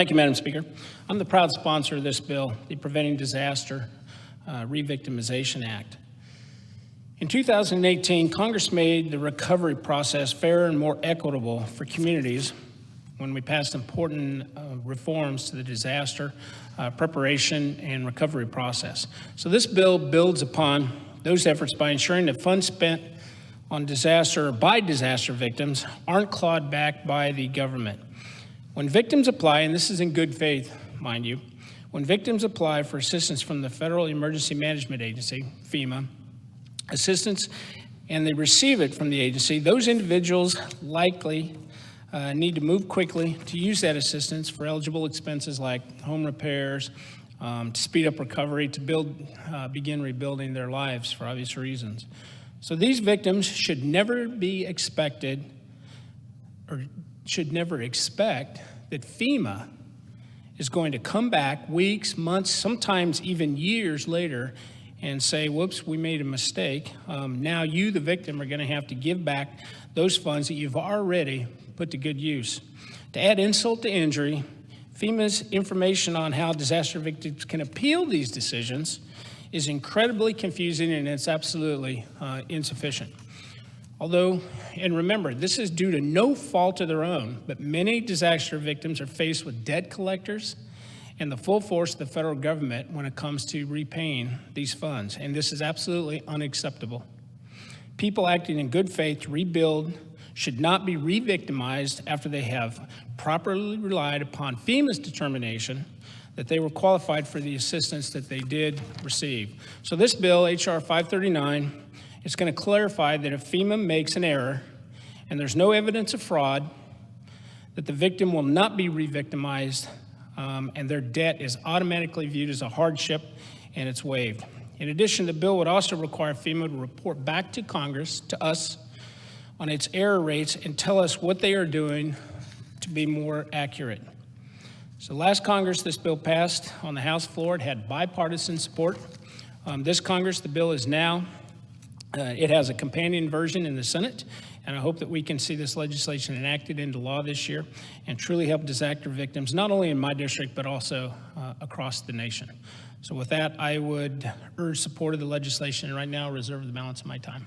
Thank you, Madam Speaker. I'm the proud sponsor of this bill, the Preventing Disaster Revictimization Act. In 2018, Congress made the recovery process fairer and more equitable for communities when we passed important reforms to the disaster preparation and recovery process. So this bill builds upon those efforts by ensuring that funds spent on disaster or by disaster victims aren't clawed back by the government. When victims apply, and this is in good faith, mind you, when victims apply for assistance from the Federal Emergency Management Agency, FEMA, assistance, and they receive it from the agency, those individuals likely need to move quickly to use that assistance for eligible expenses like home repairs, to speed up recovery, to begin rebuilding their lives for obvious reasons. So these victims should never be expected or should never expect that FEMA is going to come back weeks, months, sometimes even years later and say, whoops, we made a mistake. Now you, the victim, are going to have to give back those funds that you've already put to good use. To add insult to injury, FEMA's information on how disaster victims can appeal these decisions is incredibly confusing, and it's absolutely insufficient. Although, and remember, this is due to no fault of their own, but many disaster victims are faced with debt collectors and the full force of the federal government when it comes to repaying these funds, and this is absolutely unacceptable. People acting in good faith to rebuild should not be re-victimized after they have properly relied upon FEMA's determination that they were qualified for the assistance that they did receive. So this bill, H.R. 539, is going to clarify that if FEMA makes an error and there's no evidence of fraud, that the victim will not be re-victimized and their debt is automatically viewed as a hardship and it's waived. In addition, the bill would also require FEMA to report back to Congress, to us, on its error rates and tell us what they are doing to be more accurate. So last Congress, this bill passed on the House floor. It had bipartisan support. This Congress, the bill is now, it has a companion version in the Senate, and I hope that we can see this legislation enacted into law this year and truly help disaster victims, not only in my district, but also across the nation. So with that, I would urge support of the legislation, and right now reserve the balance of my time.